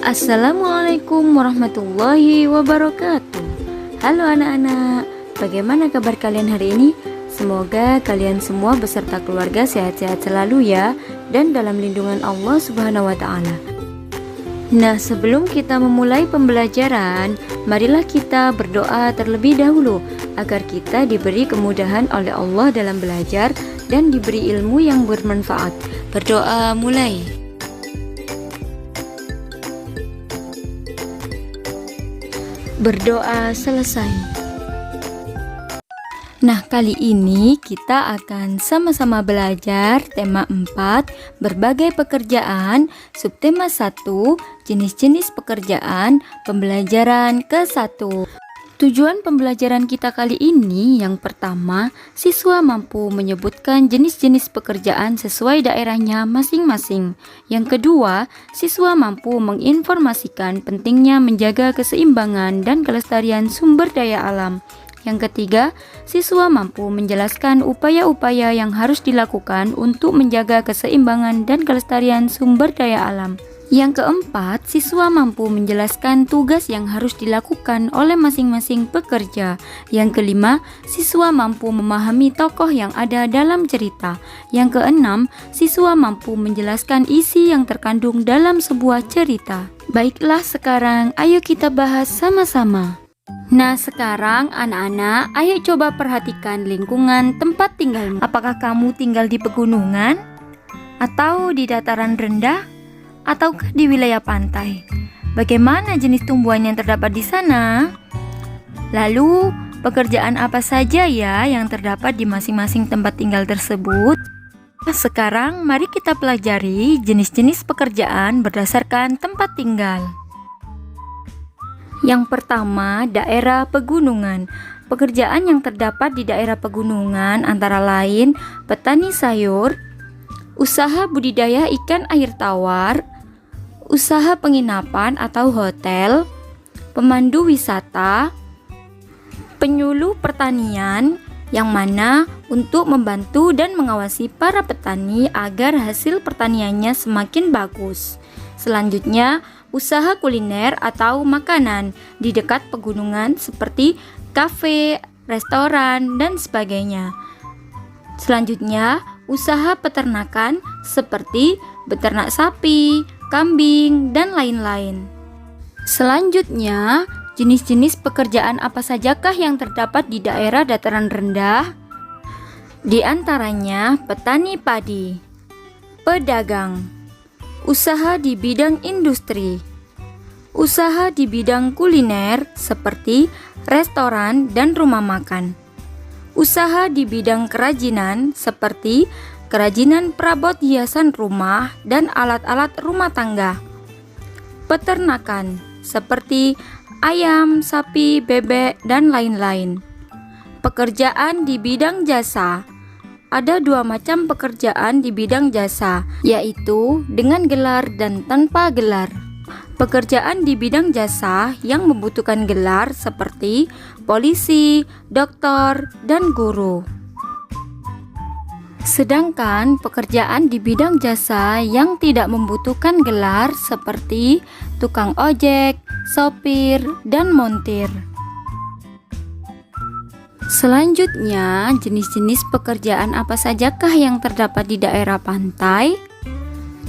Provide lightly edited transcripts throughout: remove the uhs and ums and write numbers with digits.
Assalamualaikum warahmatullahi wabarakatuh. Halo anak-anak, bagaimana kabar kalian hari ini? Semoga kalian semua beserta keluarga sehat-sehat selalu ya, dan dalam lindungan Allah Subhanahu wa Ta'ala. Nah, sebelum kita memulai pembelajaran, marilah kita berdoa terlebih dahulu agar kita diberi kemudahan oleh Allah dalam belajar dan diberi ilmu yang bermanfaat. Berdoa mulai. Berdoa selesai. Nah, kali ini kita akan sama-sama belajar tema 4, berbagai pekerjaan, subtema 1, jenis-jenis pekerjaan, pembelajaran ke-1. Tujuan pembelajaran kita kali ini yang pertama, siswa mampu menyebutkan jenis-jenis pekerjaan sesuai daerahnya masing-masing. Yang kedua, siswa mampu menginformasikan pentingnya menjaga keseimbangan dan kelestarian sumber daya alam. Yang ketiga, siswa mampu menjelaskan upaya-upaya yang harus dilakukan untuk menjaga keseimbangan dan kelestarian sumber daya alam. Yang keempat, siswa mampu menjelaskan tugas yang harus dilakukan oleh masing-masing pekerja. Yang kelima, siswa mampu memahami tokoh yang ada dalam cerita. Yang keenam, siswa mampu menjelaskan isi yang terkandung dalam sebuah cerita. Baiklah, sekarang ayo kita bahas sama-sama. Nah, sekarang anak-anak, ayo coba perhatikan lingkungan tempat tinggalmu. Apakah kamu tinggal di pegunungan? Atau di dataran rendah? Ataukah di wilayah pantai? Bagaimana jenis tumbuhan yang terdapat di sana? Lalu, pekerjaan apa saja ya yang terdapat di masing-masing tempat tinggal tersebut? Sekarang, mari kita pelajari jenis-jenis pekerjaan berdasarkan tempat tinggal. Yang pertama, daerah pegunungan. Pekerjaan yang terdapat di daerah pegunungan antara lain petani sayur, usaha budidaya ikan air tawar, usaha penginapan atau hotel, pemandu wisata, penyuluh pertanian, yang mana untuk membantu dan mengawasi para petani agar hasil pertaniannya semakin bagus. Selanjutnya, usaha kuliner atau makanan di dekat pegunungan seperti kafe, restoran, dan sebagainya. Selanjutnya, usaha peternakan seperti beternak sapi, kambing, dan lain-lain. Selanjutnya, jenis-jenis pekerjaan apa sajakah yang terdapat di daerah dataran rendah? Di antaranya petani padi, pedagang, usaha di bidang industri, usaha di bidang kuliner seperti restoran dan rumah makan, usaha di bidang kerajinan seperti kerajinan perabot hiasan rumah dan alat-alat rumah tangga, peternakan seperti ayam, sapi, bebek, dan lain-lain. Pekerjaan di bidang jasa. Ada dua macam pekerjaan di bidang jasa, yaitu dengan gelar dan tanpa gelar. Pekerjaan di bidang jasa yang membutuhkan gelar seperti polisi, dokter, dan guru. Sedangkan pekerjaan di bidang jasa yang tidak membutuhkan gelar seperti tukang ojek, sopir, dan montir. Selanjutnya, jenis-jenis pekerjaan apa sajakah yang terdapat di daerah pantai?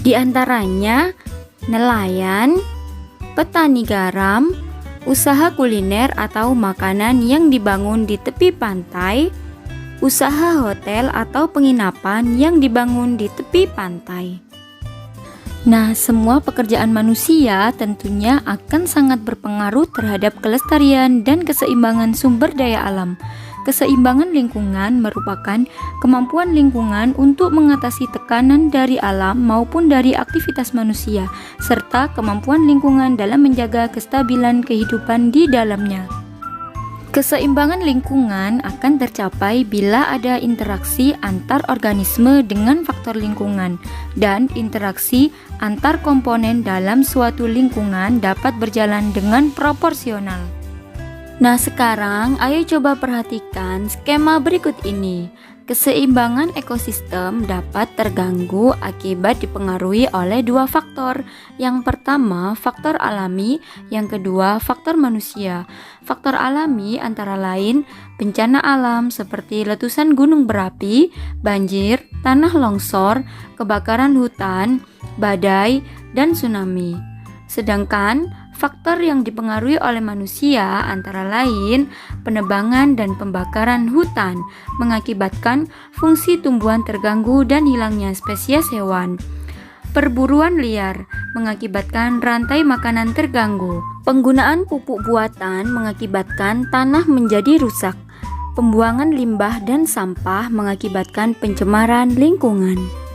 Di antaranya, nelayan, petani garam, usaha kuliner atau makanan yang dibangun di tepi pantai, usaha hotel atau penginapan yang dibangun di tepi pantai. Nah, semua pekerjaan manusia tentunya akan sangat berpengaruh terhadap kelestarian dan keseimbangan sumber daya alam. Keseimbangan lingkungan merupakan kemampuan lingkungan untuk mengatasi tekanan dari alam maupun dari aktivitas manusia, serta kemampuan lingkungan dalam menjaga kestabilan kehidupan di dalamnya. Keseimbangan lingkungan akan tercapai bila ada interaksi antar organisme dengan faktor lingkungan, dan interaksi antar komponen dalam suatu lingkungan dapat berjalan dengan proporsional. Nah, sekarang ayo coba perhatikan skema berikut ini. Keseimbangan ekosistem dapat terganggu akibat dipengaruhi oleh dua faktor. Yang pertama, faktor alami, yang kedua, faktor manusia. Faktor alami antara lain bencana alam seperti letusan gunung berapi, banjir, tanah longsor, kebakaran hutan, badai, dan tsunami. Sedangkan faktor yang dipengaruhi oleh manusia antara lain penebangan dan pembakaran hutan mengakibatkan fungsi tumbuhan terganggu dan hilangnya spesies hewan. Perburuan liar mengakibatkan rantai makanan terganggu. Penggunaan pupuk buatan mengakibatkan tanah menjadi rusak. Pembuangan limbah dan sampah mengakibatkan pencemaran lingkungan.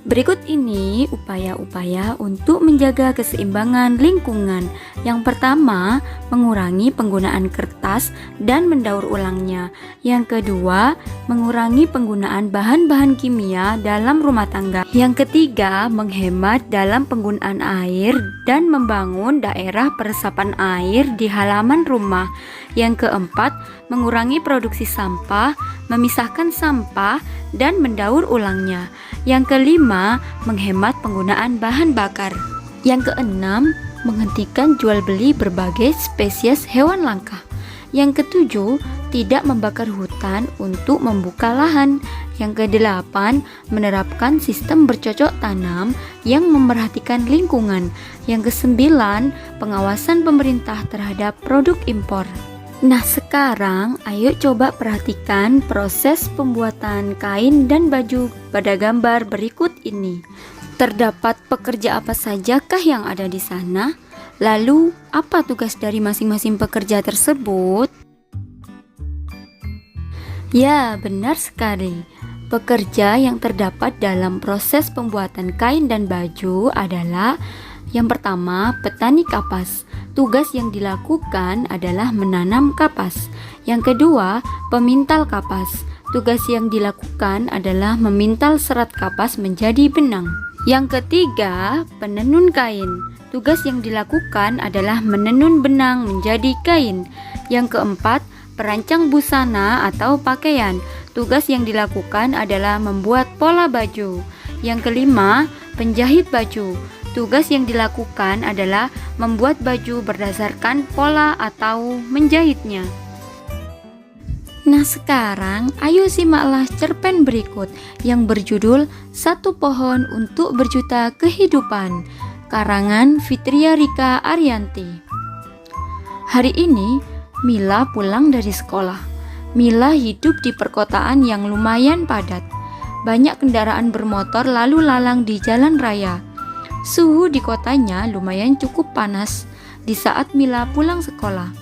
Berikut ini upaya-upaya untuk menjaga keseimbangan lingkungan. Yang pertama, mengurangi penggunaan kertas dan mendaur ulangnya. Yang kedua, mengurangi penggunaan bahan-bahan kimia dalam rumah tangga. Yang ketiga, menghemat dalam penggunaan air dan membangun daerah peresapan air di halaman rumah. Yang keempat, mengurangi produksi sampah, memisahkan sampah, dan mendaur ulangnya. Yang kelima, menghemat penggunaan bahan bakar. Yang keenam, menghentikan jual beli berbagai spesies hewan langka. Yang ketujuh, tidak membakar hutan untuk membuka lahan. Yang kedelapan, menerapkan sistem bercocok tanam yang memerhatikan lingkungan. Yang kesembilan, pengawasan pemerintah terhadap produk impor. Nah, sekarang ayo coba perhatikan proses pembuatan kain dan baju pada gambar berikut ini. Terdapat pekerja apa sajakah yang ada di sana? Lalu, apa tugas dari masing-masing pekerja tersebut? Ya, benar sekali. Pekerja yang terdapat dalam proses pembuatan kain dan baju adalah yang pertama, petani kapas. Tugas yang dilakukan adalah menanam kapas. Yang kedua, pemintal kapas. Tugas yang dilakukan adalah memintal serat kapas menjadi benang. Yang ketiga, penenun kain. Tugas yang dilakukan adalah menenun benang menjadi kain. Yang keempat, perancang busana atau pakaian. Tugas yang dilakukan adalah membuat pola baju. Yang kelima, penjahit baju. Tugas yang dilakukan adalah membuat baju berdasarkan pola atau menjahitnya. Nah, sekarang ayo simaklah cerpen berikut yang berjudul Satu Pohon untuk Berjuta Kehidupan, karangan Fitria Rika Arianti. Hari ini Mila pulang dari sekolah. Mila hidup di perkotaan yang lumayan padat. Banyak kendaraan bermotor lalu lalang di jalan raya. Suhu di kotanya lumayan cukup panas di saat Mila pulang sekolah.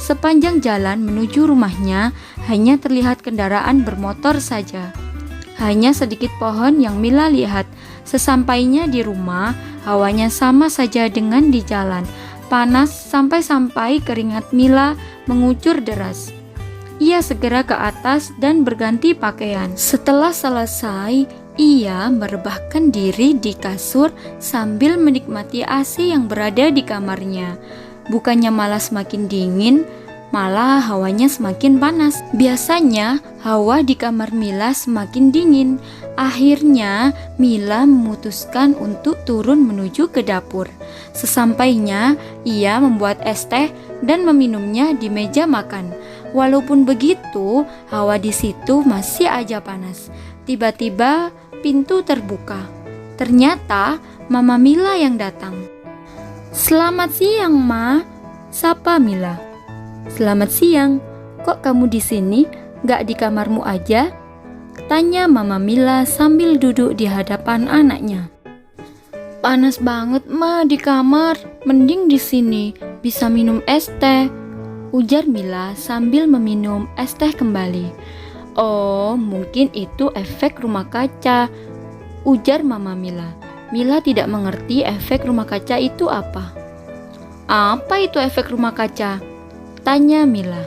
Sepanjang jalan menuju rumahnya hanya terlihat kendaraan bermotor saja. Hanya sedikit pohon yang Mila lihat. Sesampainya di rumah, hawanya sama saja dengan di jalan. Panas sampai-sampai keringat Mila mengucur deras. Ia segera ke atas dan berganti pakaian. Setelah selesai, ia merebahkan diri di kasur sambil menikmati AC yang berada di kamarnya. Bukannya malah semakin dingin, malah hawanya semakin panas. Biasanya hawa di kamar Mila semakin dingin. Akhirnya Mila memutuskan untuk turun menuju ke dapur. Sesampainya ia membuat es teh dan meminumnya di meja makan. Walaupun begitu, hawa di situ masih aja panas. Tiba-tiba pintu terbuka. Ternyata Mama Mila yang datang. "Selamat siang, Ma," sapa Mila. "Selamat siang. Kok kamu di sini? Gak di kamarmu aja?" tanya Mama Mila sambil duduk di hadapan anaknya. "Panas banget, Ma, di kamar. Mending di sini, bisa minum es teh," ujar Mila sambil meminum es teh kembali. "Oh, mungkin itu efek rumah kaca," ujar Mama Mila. Mila tidak mengerti efek rumah kaca itu apa. "Apa itu efek rumah kaca?" tanya Mila.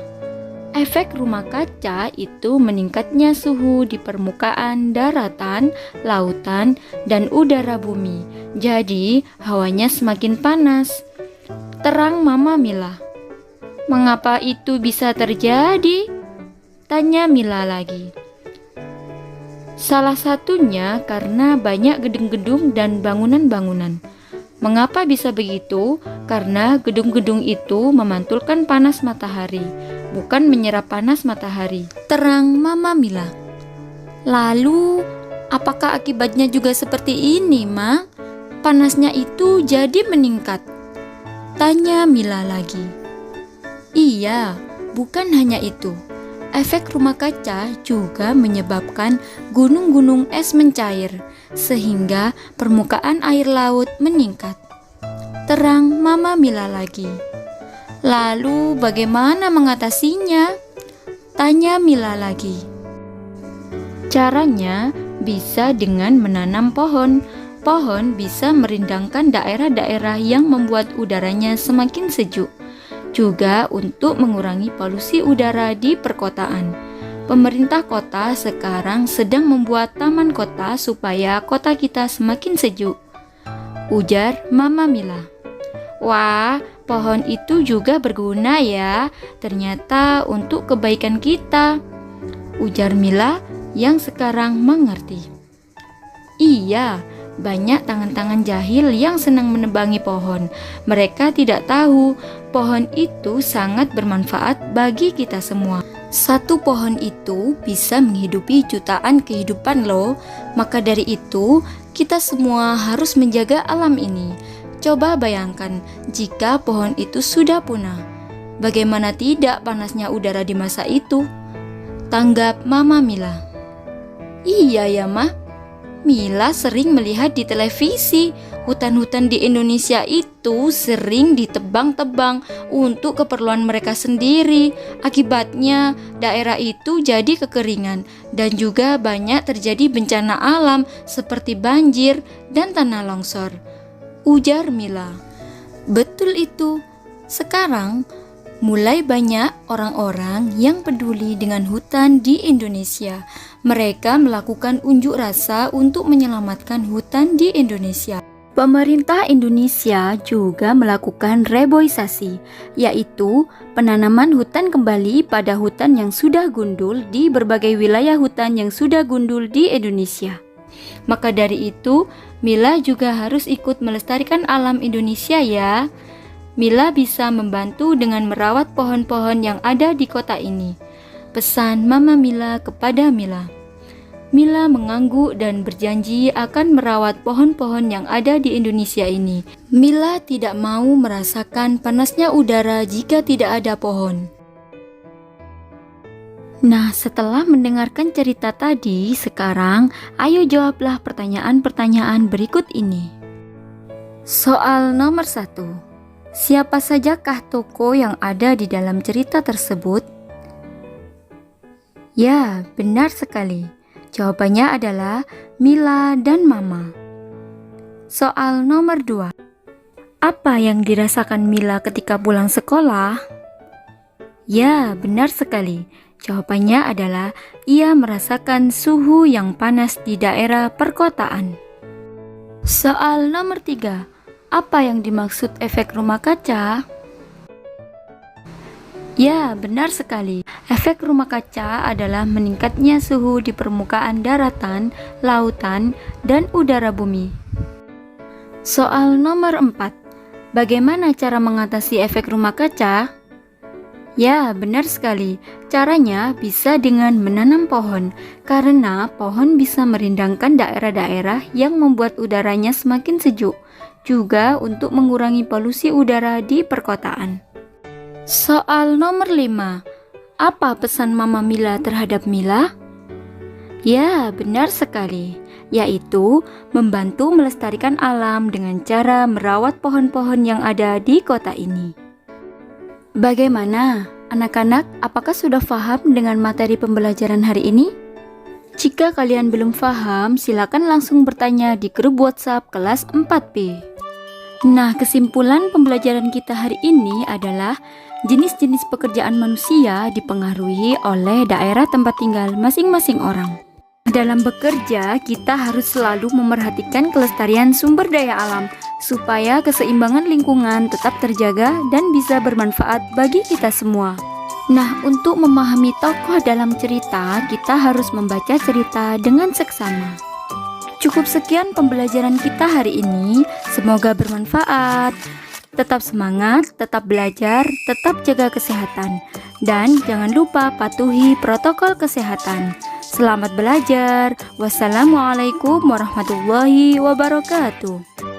Efek rumah kaca itu meningkatnya suhu di permukaan daratan, lautan, dan udara bumi. Jadi, hawanya semakin panas. Terang Mama Mila. "Mengapa itu bisa terjadi?" tanya Mila lagi. Salah satunya karena banyak gedung-gedung dan bangunan-bangunan. Mengapa bisa begitu? Karena gedung-gedung itu memantulkan panas matahari, bukan menyerap panas matahari. Terang Mama Mila. Lalu, apakah akibatnya juga seperti ini, Ma? Panasnya itu jadi meningkat. Tanya Mila lagi. Iya, bukan hanya itu. Efek rumah kaca juga menyebabkan gunung-gunung es mencair, sehingga permukaan air laut meningkat. Terang Mama Mila lagi. Lalu bagaimana mengatasinya? Tanya Mila lagi. Caranya bisa dengan menanam pohon. Pohon bisa merindangkan daerah-daerah yang membuat udaranya semakin sejuk. Juga untuk mengurangi polusi udara di perkotaan. Pemerintah kota sekarang sedang membuat taman kota supaya kota kita semakin sejuk. Ujar Mama Mila. Wah, pohon itu juga berguna ya, ternyata untuk kebaikan kita. Ujar Mila yang sekarang mengerti. Iya, banyak tangan-tangan jahil yang senang menebangi pohon. Mereka tidak tahu pohon itu sangat bermanfaat bagi kita semua. Satu pohon itu bisa menghidupi jutaan kehidupan loh. Maka dari itu, kita semua harus menjaga alam ini. Coba bayangkan jika pohon itu sudah punah. Bagaimana tidak panasnya udara di masa itu? Tanggap Mama Mila. Iya ya, Ma. Mila sering melihat di televisi, hutan-hutan di Indonesia itu sering ditebang-tebang untuk keperluan mereka sendiri. Akibatnya, daerah itu jadi kekeringan dan juga banyak terjadi bencana alam seperti banjir dan tanah longsor. Ujar Mila. Betul itu. Sekarang, mulai banyak orang-orang yang peduli dengan hutan di Indonesia. Mereka melakukan unjuk rasa untuk menyelamatkan hutan di Indonesia. Pemerintah Indonesia juga melakukan reboisasi, yaitu penanaman hutan kembali pada hutan yang sudah gundul di berbagai wilayah hutan yang sudah gundul di Indonesia. Maka dari itu, Mila juga harus ikut melestarikan alam Indonesia ya. Mila bisa membantu dengan merawat pohon-pohon yang ada di kota ini. Pesan Mama Mila kepada Mila. Mila mengangguk dan berjanji akan merawat pohon-pohon yang ada di Indonesia ini. Mila tidak mau merasakan panasnya udara jika tidak ada pohon. Nah, setelah mendengarkan cerita tadi, sekarang ayo jawablah pertanyaan-pertanyaan berikut ini. Soal nomor 1. Siapa sajakah tokoh yang ada di dalam cerita tersebut? Ya, benar sekali. Jawabannya adalah Mila dan Mama. Soal nomor 2. Apa yang dirasakan Mila ketika pulang sekolah? Ya, benar sekali. Jawabannya adalah ia merasakan suhu yang panas di daerah perkotaan. Soal nomor 3. Apa yang dimaksud efek rumah kaca? Ya, benar sekali. Efek rumah kaca adalah meningkatnya suhu di permukaan daratan, lautan, dan udara bumi. Soal nomor 4. Bagaimana cara mengatasi efek rumah kaca? Ya, benar sekali. Caranya bisa dengan menanam pohon, karena pohon bisa merindangkan daerah-daerah yang membuat udaranya semakin sejuk, juga untuk mengurangi polusi udara di perkotaan. Soal nomor 5. Apa pesan Mama Mila terhadap Mila? Ya, benar sekali, yaitu membantu melestarikan alam dengan cara merawat pohon-pohon yang ada di kota ini. Bagaimana, anak-anak? Apakah sudah paham dengan materi pembelajaran hari ini? Jika kalian belum paham, silakan langsung bertanya di grup WhatsApp kelas 4B. Nah, kesimpulan pembelajaran kita hari ini adalah jenis-jenis pekerjaan manusia dipengaruhi oleh daerah tempat tinggal masing-masing orang. Dalam bekerja, kita harus selalu memerhatikan kelestarian sumber daya alam supaya keseimbangan lingkungan tetap terjaga dan bisa bermanfaat bagi kita semua. Nah, untuk memahami tokoh dalam cerita, kita harus membaca cerita dengan seksama. Cukup sekian pembelajaran kita hari ini. Semoga bermanfaat. Tetap semangat, tetap belajar, tetap jaga kesehatan. Dan jangan lupa patuhi protokol kesehatan. Selamat belajar. Wassalamualaikum warahmatullahi wabarakatuh.